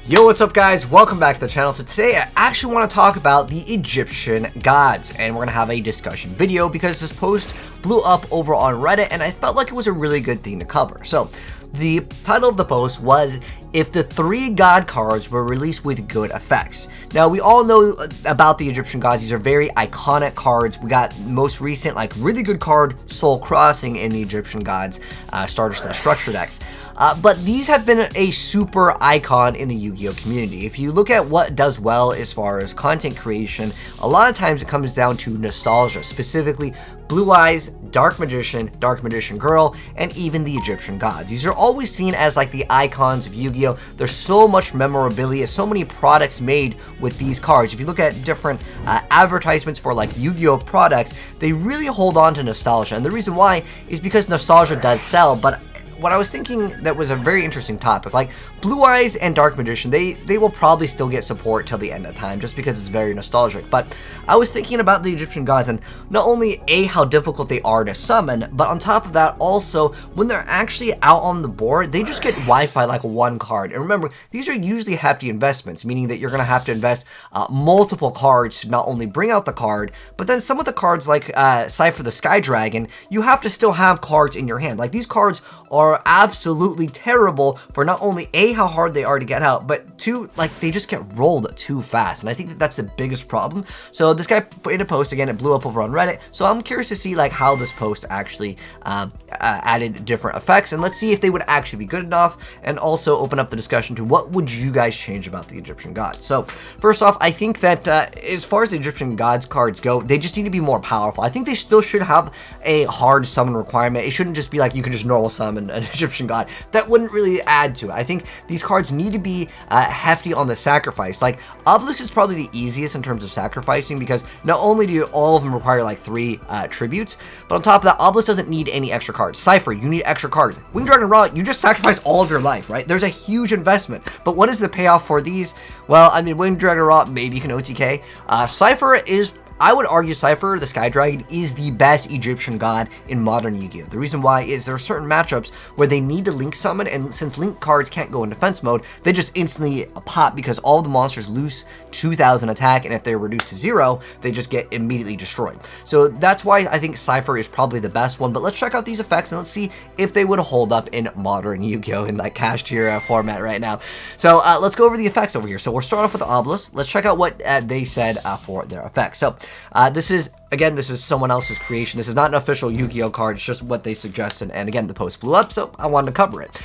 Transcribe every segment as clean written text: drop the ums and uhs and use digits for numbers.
Yo, what's up guys? Welcome back to the channel. So today I actually want to talk about the Egyptian gods, and we're going to have a discussion video because this post blew up over on Reddit and I felt like it was a really good thing to cover. So the title of the post was, if the 3 god cards were released with good effects. Now, we all know about the Egyptian gods. These are very iconic cards. We got most recent, like, really good card, Soul Crossing, in the Egyptian gods starter/structure decks. But these have been a super icon in the Yu-Gi-Oh community. If you look at what does well as far as content creation, a lot of times it comes down to nostalgia, specifically Blue Eyes, Dark Magician Girl, and even the Egyptian gods. These are always seen as like the icons of Yu-Gi-Oh! There's so much memorabilia, so many products made with these cards. If you look at different advertisements for like Yu-Gi-Oh! Products, they really hold on to nostalgia. And the reason why is because nostalgia does sell, but what I was thinking that was a very interesting topic, like Blue Eyes and Dark Magician, they will probably still get support till the end of time just because it's very nostalgic. But I was thinking about the Egyptian gods and not only how difficult they are to summon, but on top of that also when they're actually out on the board, they just get wiped by like 1 card. And remember, these are usually hefty investments, meaning that you're going to have to invest multiple cards to not only bring out the card, but then some of the cards like Cypher the Sky Dragon, you have to still have cards in your hand. Like, these cards are absolutely terrible for not only how hard they are to get out, but 2, like, they just get rolled too fast. And I think that that's the biggest problem. So this guy put in a post, again, it blew up over on Reddit. So I'm curious to see like how this post actually added different effects, and let's see if they would actually be good enough, and also open up the discussion to what would you guys change about the Egyptian gods. So first off, I think that as far as the Egyptian gods cards go, they just need to be more powerful. I think they still should have a hard summon requirement. It shouldn't just be like you can just normal summon an Egyptian god. That wouldn't really add to it. I think these cards need to be hefty on the sacrifice. Like, Obelisk is probably the easiest in terms of sacrificing because not only do all of them require like 3 tributes, but on top of that, Obelisk doesn't need any extra cards. Cypher, you need extra cards. Winged Dragon Raw, you just sacrifice all of your life, right? There's a huge investment. But what is the payoff for these? Well, I mean, Winged Dragon Raw, maybe you can OTK. Cypher is, I would argue, Cypher the Sky Dragon is the best Egyptian god in modern Yu-Gi-Oh! The reason why is there are certain matchups where they need to link summon, and since link cards can't go in defense mode, they just instantly pop because all of the monsters lose 2,000 attack, and if they're reduced to 0, they just get immediately destroyed. So that's why I think Cypher is probably the best one, but let's check out these effects and let's see if they would hold up in modern Yu-Gi-Oh! In like cash tier format right now. So let's go over the effects over here. So we'll start off with the Obelisk. Let's check out what they said for their effects. So this is someone else's creation. This is not an official Yu-Gi-Oh! Card. It's just what they suggested. And again, the post blew up, so I wanted to cover it.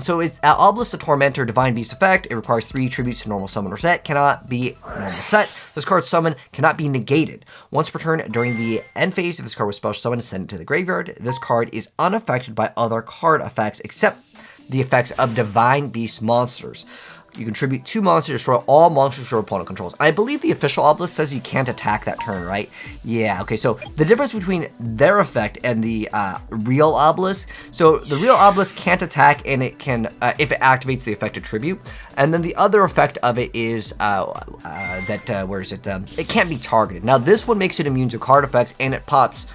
So it's Obelisk the Tormentor Divine Beast effect. It requires 3 tributes to normal summon or set. Cannot be normal set. This card's summon cannot be negated. Once per turn during the end phase, if this card was special summoned, send it to the graveyard. This card is unaffected by other card effects except the effects of Divine Beast monsters. You contribute 2 monsters, destroy all monsters your opponent controls. I believe the official Obelisk says you can't attack that turn, right? Yeah, okay, so the difference between their effect and the real Obelisk, so the real Obelisk can't attack, and it can, if it activates the effective tribute, and then the other effect of it is, it can't be targeted. Now, this one makes it immune to card effects, and it pops,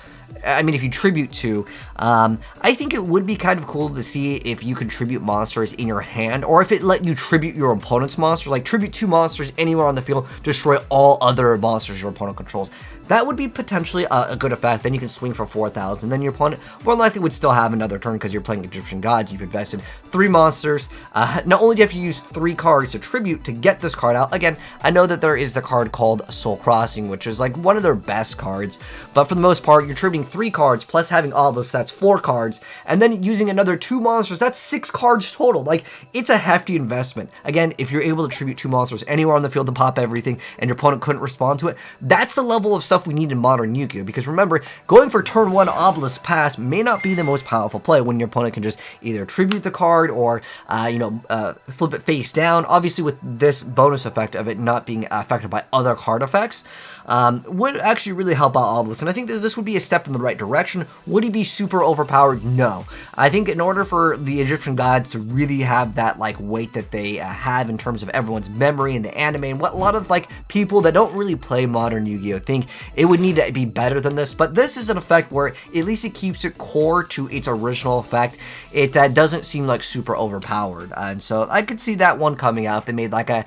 I mean, if you tribute to, I think it would be kind of cool to see if you could tribute monsters in your hand, or if it let you tribute your opponent's monster, like tribute 2 monsters anywhere on the field, destroy all other monsters your opponent controls. That would be potentially a good effect. Then you can swing for 4,000. Then your opponent more likely would still have another turn because you're playing Egyptian gods. You've invested 3 monsters. Not only do you have to use 3 cards to tribute to get this card out. Again, I know that there is the card called Soul Crossing, which is like one of their best cards. But for the most part, you're tributing 3 cards plus having Obelisk. That's 4 cards. And then using another 2 monsters. That's 6 cards total. Like, it's a hefty investment. Again, if you're able to tribute 2 monsters anywhere on the field to pop everything, and your opponent couldn't respond to it, that's the level of stuff we need in modern Yu-Gi-Oh! Because remember, going for turn 1 Obelisk pass may not be the most powerful play when your opponent can just either tribute the card or, flip it face down. Obviously, with this bonus effect of it not being affected by other card effects, would actually really help out Obelisk. And I think that this would be a step in the right direction. Would he be super overpowered? No. I think in order for the Egyptian gods to really have that like weight that they in terms of everyone's memory and the anime, and what a lot of like people that don't really play modern Yu-Gi-Oh! Think it would need to be better than this, but this is an effect where at least it keeps it core to its original effect. It doesn't seem like super overpowered, and so I could see that one coming out if they made like a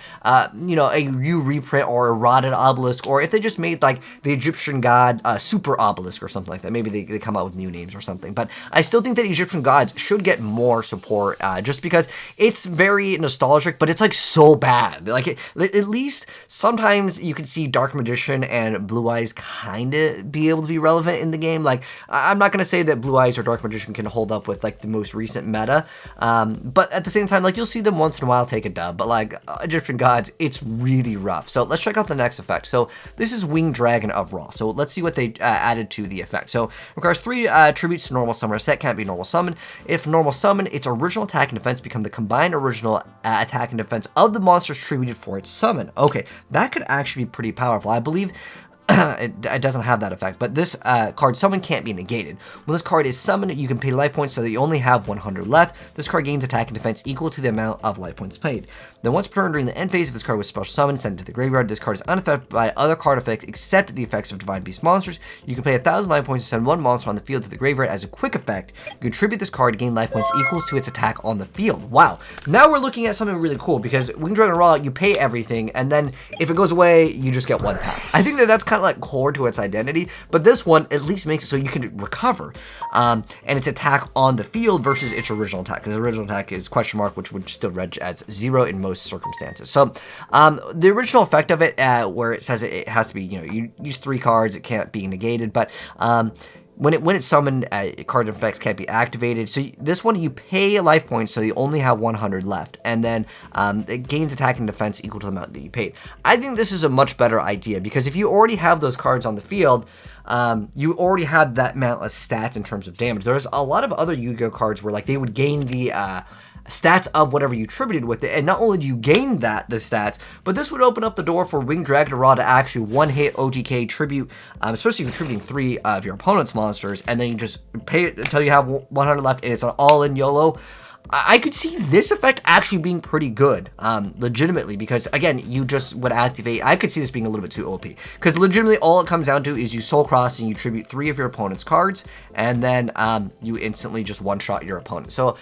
you know, a Yu reprint or a rotted obelisk, or if they just made like the Egyptian God super obelisk or something like that. Maybe they come out with new names or something, but I still think that Egyptian Gods should get more support, just because it's very nostalgic, but it's like so bad. Like at least sometimes you can see Dark Magician and Blue Eyes kind of be able to be relevant in the game. Like I'm not gonna say that Blue Eyes or Dark Magician can hold up with like the most recent meta, but at the same time, like you'll see them once in a while take a dub, but like Egyptian Gods, it's really rough. So let's check out the next effect. So this is Winged Dragon of Ra. So let's see what they added to the effect. So requires 3 tributes to normal summoner set, can't be normal summon. If normal summon, its original attack and defense become the combined original attack and defense of the monsters tributed for its summon. Okay, that could actually be pretty powerful. I believe it doesn't have that effect, but this card summon can't be negated. When this card is summoned, you can pay life points so that you only have 100 left. This card gains attack and defense equal to the amount of life points paid. Then once per turn during the end phase, if this card was special summoned, sent to the graveyard, this card is unaffected by other card effects except the effects of Divine Beast monsters. You can pay 1,000 life points to send one monster on the field to the graveyard as a quick effect. You can tribute this card to gain life points equals to its attack on the field. Wow. Now we're looking at something really cool, because Winged Dragon Raw, you pay everything, and then if it goes away, you just get one tap. I think that that's kind of like core to its identity, but this one at least makes it so you can recover, and its attack on the field versus its original attack, because the original attack is question mark, which would still reg as 0 in most circumstances. So the original effect of it, where it says it has to be, you know, you use 3 cards, it can't be negated, but when it's summoned, card effects can't be activated. So this one, you pay life points, so you only have 100 left, and then it gains attack and defense equal to the amount that you paid. I think this is a much better idea, because if you already have those cards on the field, you already have that amount of stats in terms of damage. There's a lot of other Yu-Gi-Oh cards where like they would gain the stats of whatever you tributed with it, and not only do you gain the stats, but this would open up the door for Winged Dragon Raw to actually one-hit OTK tribute, especially if you're tributing 3 of your opponent's monsters, and then you just pay it until you have 100 left, and it's an all-in YOLO. I could see this effect actually being pretty good, legitimately, because again, you just would activate. I could see this being a little bit too OP, because legitimately all it comes down to is you soul cross and you tribute 3 of your opponent's cards, and then you instantly just one-shot your opponent. So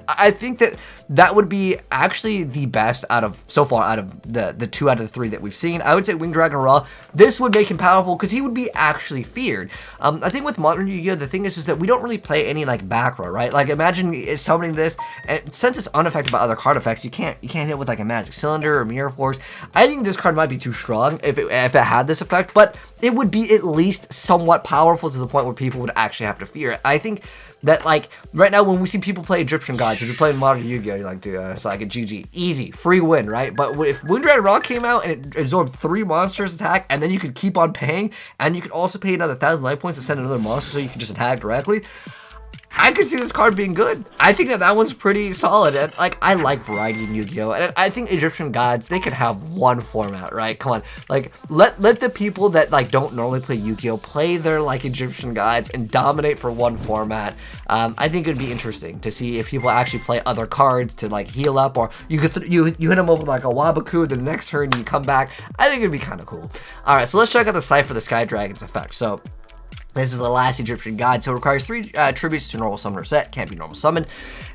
I think that would be actually the best out of the 2 out of the 3 that we've seen. I would say Winged Dragon Raw, this would make him powerful because he would be actually feared. I think with modern Yu-Gi-Oh, the thing is that we don't really play any like back row, right? Like imagine summoning this, and since it's unaffected by other card effects, you can't hit with like a Magic Cylinder or Mirror Force. I think this card might be too strong if it had this effect, but it would be at least somewhat powerful to the point where people would actually have to fear it. I think that like right now when we see people play Egyptian Gods, if you're playing modern Yu-Gi-Oh, you're like, dude, it's like a GG, easy, free win, right? But if Winged Dragon Raw came out and it absorbed 3 monsters attack, and then you could keep on paying, and you could also pay another 1,000 life points to send another monster so you can just attack directly, I could see this card being good. I think that one's pretty solid, and like I like variety in Yu-Gi-Oh, and I think Egyptian Gods, they could have one format, right? Come on, like let the people that like don't normally play Yu-Gi-Oh play their like Egyptian Gods and dominate for one format. I think it'd be interesting to see if people actually play other cards to like heal up, or you could you hit them up with like a Wabaku, the next turn you come back. I think it'd be kind of cool. All right, so let's check out the Cypher the Sky Dragon's effect. So this is the last Egyptian God, so it requires 3 tributes to normal summoner set, can't be normal summoned.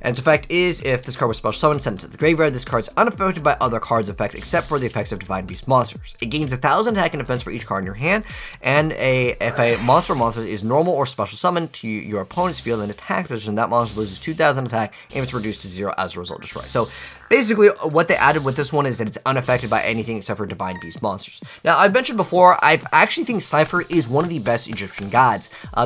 And its effect is, if this card was special summoned, sent it to the graveyard, this card is unaffected by other cards' effects except for the effects of Divine Beast monsters. It gains 1,000 attack and defense for each card in your hand, and if a monster is normal or special summoned to your opponent's field in attack position, that monster loses 2,000 attack and it's reduced to 0 as a result destroyed. So basically what they added with this one is that it's unaffected by anything except for Divine Beast monsters. Now I've mentioned before, I actually think Cypher is one of the best Egyptian Gods.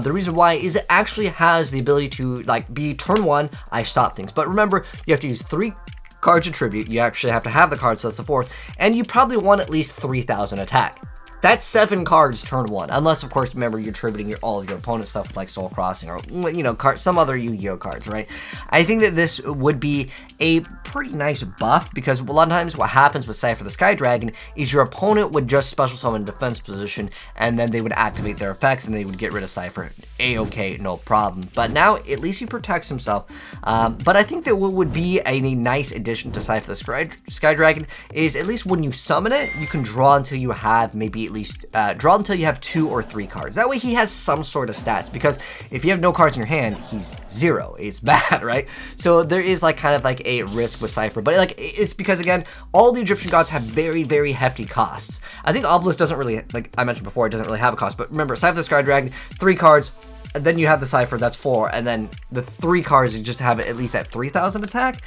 The reason why is it actually has the ability to like be turn 1, I stop things. But remember, you have to use 3 cards to tribute. You actually have to have the card, so that's the 4th. And you probably want at least 3,000 attack. That's 7 cards turn 1, unless of course, remember, you're tributing all of your opponent's stuff like Soul Crossing or, you know, some other Yu-Gi-Oh cards, right? I think that this would be a pretty nice buff, because a lot of times what happens with Cypher the Sky Dragon is your opponent would just special summon defense position, and then they would activate their effects and they would get rid of Cypher. A-okay, no problem. But now at least he protects himself. But I think that what would be a nice addition to Cypher the Sky Dragon is at least when you summon it, you can draw until you have maybe at least draw until you have 2 or 3 cards. That way he has some sort of stats, because if you have no cards in your hand, he's 0. It's bad, right? So there is like kind of like a risk with Cypher, but like it's because again, all the Egyptian gods have very, very hefty costs. I think Obelisk doesn't really, like I mentioned before, it doesn't really have a cost, but remember, Cypher the Sky Dragon, 3 cards, and then you have the Cypher, that's 4, and then the 3 cards you just have it at least at 3,000 attack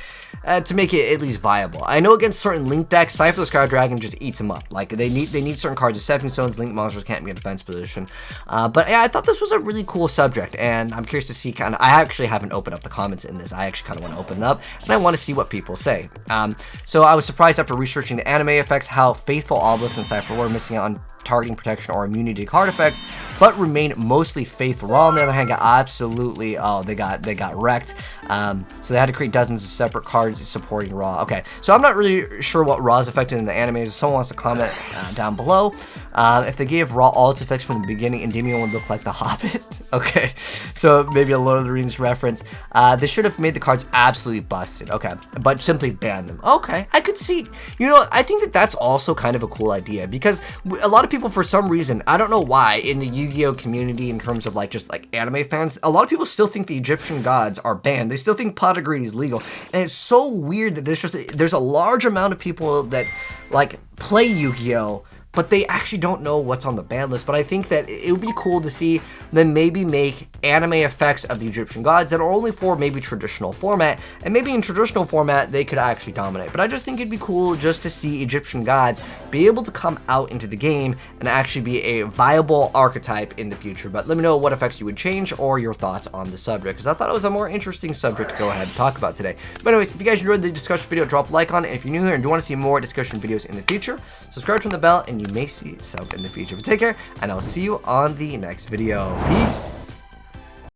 to make it at least viable. I know against certain Link decks, Cypher the Sky Dragon just eats them up. Like they need certain cards, as Stepping Stones, Link monsters can't be in defense position. But yeah, I thought this was a really cool subject, and I'm curious to see kind of. I actually haven't opened up the comments in this. I actually kind of want to open it up, and I want to see what people say. So I was surprised after researching the anime effects how faithful Obelisk and Cypher were, missing out on targeting protection or immunity to card effects, but remain mostly faithful. Raw, on the other hand, got absolutely, they got wrecked. So they had to create dozens of separate cards supporting Raw. Okay, so I'm not really sure what Raw's affected in the anime. If someone wants to comment down below. If they gave Raw all its effects from the beginning, Endymion would look like the Hobbit. Okay, so maybe a Lord of the Rings reference. They should have made the cards absolutely busted. Okay, but simply banned them. Okay, I could see, you know, I think that that's also kind of a cool idea, because a lot of people, for some reason, I don't know why, in the Yu-Gi-Oh community, in terms of like just like anime fans, a lot of people still think the Egyptian gods are banned. They still think pot of greed is legal, and it's so weird that there's a large amount of people that like play Yu-Gi-Oh, but they actually don't know what's on the ban list. But I think that it would be cool to see them maybe make anime effects of the Egyptian gods that are only for maybe traditional format, and maybe in traditional format they could actually dominate. But I just think it'd be cool just to see Egyptian gods be able to come out into the game and actually be a viable archetype in the future. But let me know what effects you would change or your thoughts on the subject, because I thought it was a more interesting subject to go ahead and talk about today. But anyways, if you guys enjoyed the discussion video, drop a like on it. And if you're new here and do want to see more discussion videos in the future, subscribe, turn the bell, and you may see some in the future. But take care, and I'll see you on the next video. Peace.